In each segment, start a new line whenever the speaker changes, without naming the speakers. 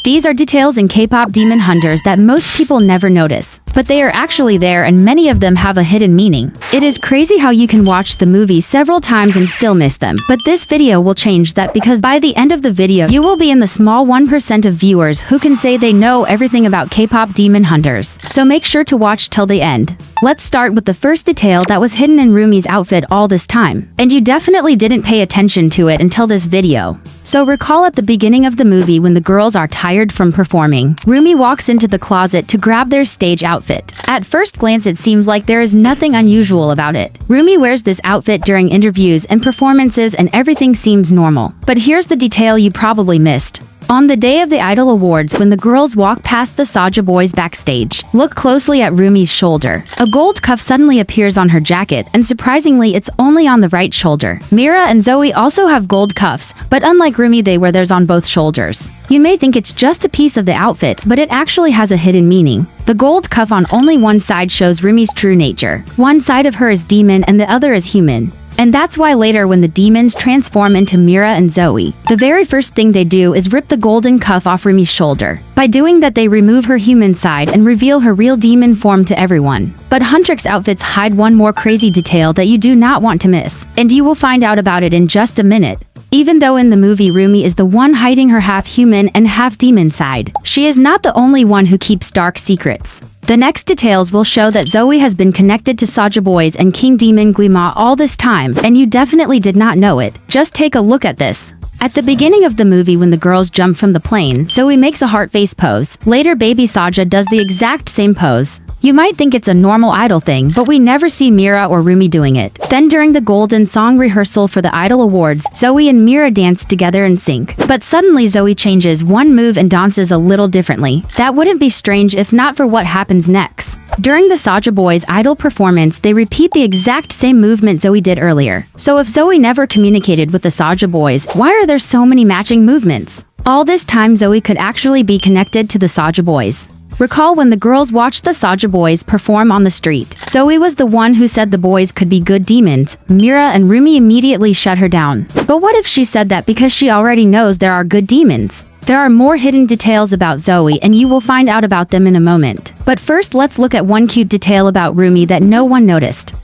These are details in Kpop Demon Hunters that most people never notice, but they are actually there and many of them have a hidden meaning. It is crazy how you can watch the movie several times and still miss them, but this video will change that because by the end of the video, you will be in the small 1% of viewers who can say they know everything about Kpop Demon Hunters. So make sure to watch till the end. Let's start with the first detail that was hidden in Rumi's outfit all this time, and you definitely didn't pay attention to it until this video. So recall at the beginning of the movie when the girls are tired from performing, Rumi walks into the closet to grab their stage outfit. At first glance it seems like there is nothing unusual about it. Rumi wears this outfit during interviews and performances and everything seems normal. But here's the detail you probably missed. On the day of the Idol Awards, when the girls walk past the Saja Boys backstage, look closely at Rumi's shoulder. A gold cuff suddenly appears on her jacket, and surprisingly, it's only on the right shoulder. Mira and Zoey also have gold cuffs, but unlike Rumi, they wear theirs on both shoulders. You may think it's just a piece of the outfit, but it actually has a hidden meaning. The gold cuff on only one side shows Rumi's true nature. One side of her is demon and the other is human. And that's why later when the demons transform into Mira and Zoey, the very first thing they do is rip the golden cuff off Rumi's shoulder. By doing that, they remove her human side and reveal her real demon form to everyone. But Huntrix outfits hide one more crazy detail that you do not want to miss, and you will find out about it in just a minute. Even though in the movie Rumi is the one hiding her half-human and half-demon side, she is not the only one who keeps dark secrets. The next details will show that Zoey has been connected to Saja Boys and King Demon Gwima all this time, and you definitely did not know it. Just take a look at this. At the beginning of the movie when the girls jump from the plane, Zoey makes a heart face pose. Later baby Saja does the exact same pose. You might think it's a normal idol thing, but we never see Mira or Rumi doing it. Then during the Golden Song rehearsal for the Idol Awards, Zoey and Mira dance together in sync. But suddenly Zoey changes one move and dances a little differently. That wouldn't be strange if not for what happens next. During the Saja Boys idol performance, they repeat the exact same movement Zoey did earlier. So if Zoey never communicated with the Saja Boys, why are there so many matching movements? All this time Zoey could actually be connected to the Saja Boys. Recall when the girls watched the Saja Boys perform on the street. Zoey was the one who said the boys could be good demons. Mira and Rumi immediately shut her down. But what if she said that because she already knows there are good demons? There are more hidden details about Zoey and you will find out about them in a moment. But first let's look at one cute detail about Rumi that no one noticed.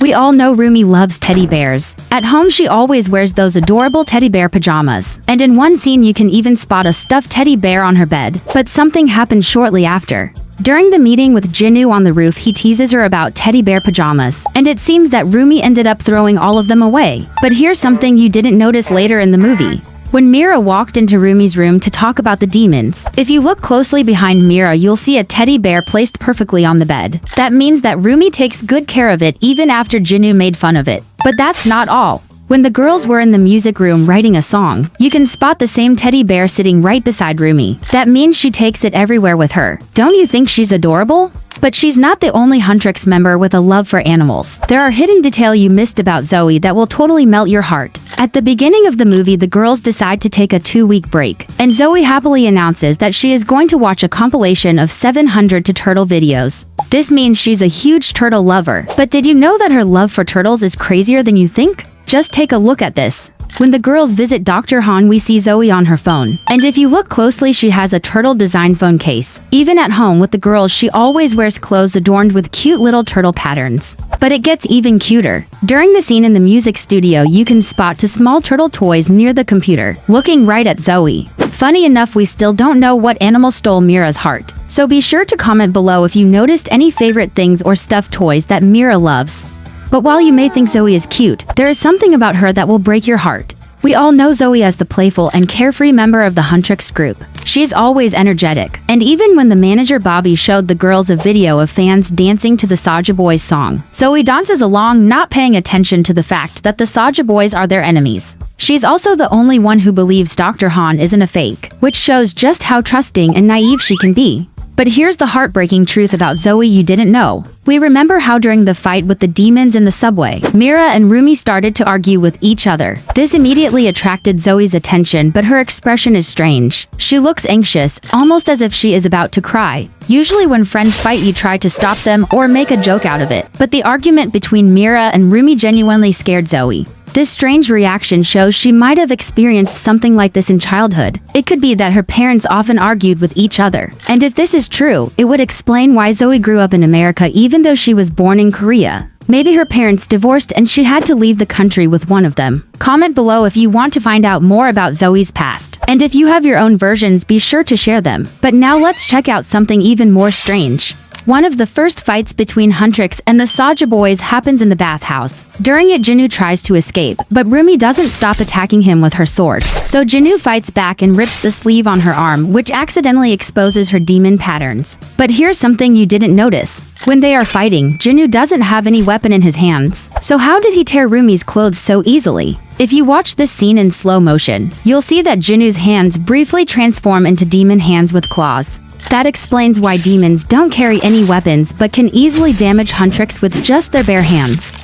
We all know Rumi loves teddy bears. At home she always wears those adorable teddy bear pajamas. And in one scene you can even spot a stuffed teddy bear on her bed. But something happened shortly after. During the meeting with Jinu on the roof, he teases her about teddy bear pajamas. And it seems that Rumi ended up throwing all of them away. But here's something you didn't notice later in the movie. When Mira walked into Rumi's room to talk about the demons, if you look closely behind Mira, you'll see a teddy bear placed perfectly on the bed. That means that Rumi takes good care of it even after Jinu made fun of it. But that's not all. When the girls were in the music room writing a song, you can spot the same teddy bear sitting right beside Rumi. That means she takes it everywhere with her. Don't you think she's adorable? But she's not the only Huntrix member with a love for animals. There are hidden details you missed about Zoey that will totally melt your heart. At the beginning of the movie, the girls decide to take a 2-week break, and Zoey happily announces that she is going to watch a compilation of 700 turtle videos. This means she's a huge turtle lover. But did you know that her love for turtles is crazier than you think? Just take a look at this. When the girls visit Dr. Han, we see Zoey on her phone. And if you look closely, she has a turtle design phone case. Even at home with the girls, she always wears clothes adorned with cute little turtle patterns. But it gets even cuter. During the scene in the music studio, you can spot 2 small turtle toys near the computer, looking right at Zoey. Funny enough, we still don't know what animal stole Mira's heart. So be sure to comment below if you noticed any favorite things or stuffed toys that Mira loves. But while you may think Zoey is cute, there is something about her that will break your heart. We all know Zoey as the playful and carefree member of the Huntrix group. She's always energetic, and even when the manager Bobby showed the girls a video of fans dancing to the Saja Boys song, Zoey dances along, not paying attention to the fact that the Saja Boys are their enemies. She's also the only one who believes Dr. Han isn't a fake, which shows just how trusting and naive she can be. But here's the heartbreaking truth about Zoey you didn't know. We remember how during the fight with the demons in the subway, Mira and Rumi started to argue with each other. This immediately attracted Zoey's attention, but her expression is strange. She looks anxious, almost as if she is about to cry. Usually when friends fight, you try to stop them or make a joke out of it. But the argument between Mira and Rumi genuinely scared Zoey. This strange reaction shows she might have experienced something like this in childhood. It could be that her parents often argued with each other. And if this is true, it would explain why Zoey grew up in America even though she was born in Korea. Maybe her parents divorced and she had to leave the country with one of them. Comment below if you want to find out more about Zoey's past. And if you have your own versions, be sure to share them. But now let's check out something even more strange. One of the first fights between Huntrix and the Saja Boys happens in the bathhouse. During it, Jinu tries to escape, but Rumi doesn't stop attacking him with her sword. So Jinu fights back and rips the sleeve on her arm, which accidentally exposes her demon patterns. But here's something you didn't notice. When they are fighting, Jinu doesn't have any weapon in his hands. So how did he tear Rumi's clothes so easily? If you watch this scene in slow motion, you'll see that Jinu's hands briefly transform into demon hands with claws. That explains why demons don't carry any weapons but can easily damage Huntrix with just their bare hands.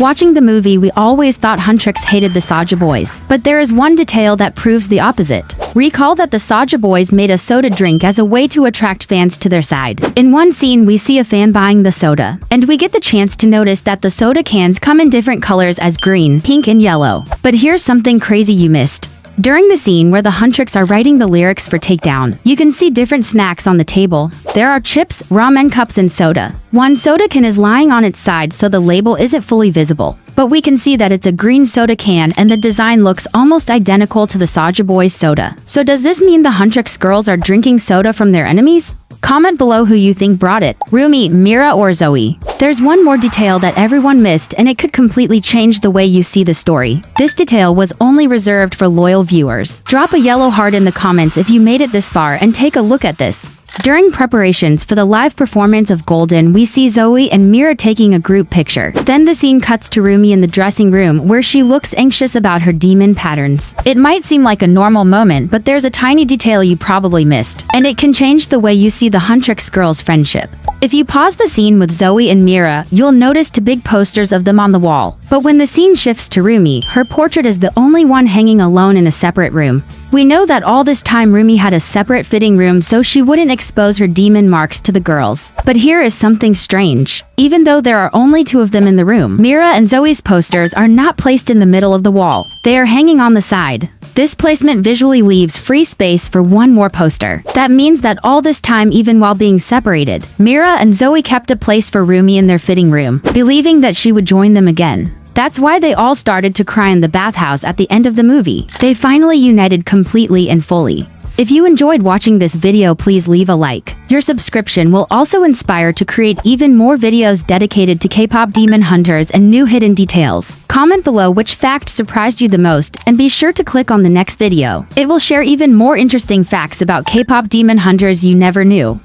Watching the movie, we always thought Huntrix hated the Saja Boys, but there is one detail that proves the opposite. Recall that the Saja Boys made a soda drink as a way to attract fans to their side. In one scene, we see a fan buying the soda, and we get the chance to notice that the soda cans come in different colors as green, pink, and yellow. But here's something crazy you missed. During the scene where the Huntrix are writing the lyrics for Takedown, you can see different snacks on the table. There are chips, ramen cups, and soda. One soda can is lying on its side so the label isn't fully visible. But we can see that it's a green soda can and the design looks almost identical to the Saja Boys soda. So does this mean the Huntrix girls are drinking soda from their enemies? Comment below who you think brought it, Rumi, Mira, or Zoey. There's one more detail that everyone missed and it could completely change the way you see the story. This detail was only reserved for loyal viewers. Drop a yellow heart in the comments if you made it this far and take a look at this. During preparations for the live performance of Golden, we see Zoey and Mira taking a group picture. Then the scene cuts to Rumi in the dressing room where she looks anxious about her demon patterns. It might seem like a normal moment, but there's a tiny detail you probably missed, and it can change the way you see the Huntrix girls' friendship. If you pause the scene with Zoey and Mira, you'll notice two big posters of them on the wall. But when the scene shifts to Rumi, her portrait is the only one hanging alone in a separate room. We know that all this time Rumi had a separate fitting room so she wouldn't expose her demon marks to the girls. But here is something strange. Even though there are only two of them in the room, Mira and Zoey's posters are not placed in the middle of the wall. They are hanging on the side. This placement visually leaves free space for one more poster. That means that all this time, even while being separated, Mira and Zoey kept a place for Rumi in their fitting room, believing that she would join them again. That's why they all started to cry in the bathhouse at the end of the movie. They finally united completely and fully. If you enjoyed watching this video, please leave a like. Your subscription will also inspire to create even more videos dedicated to Kpop Demon Hunters and new hidden details. Comment below which fact surprised you the most, and be sure to click on the next video. It will share even more interesting facts about Kpop Demon Hunters you never knew.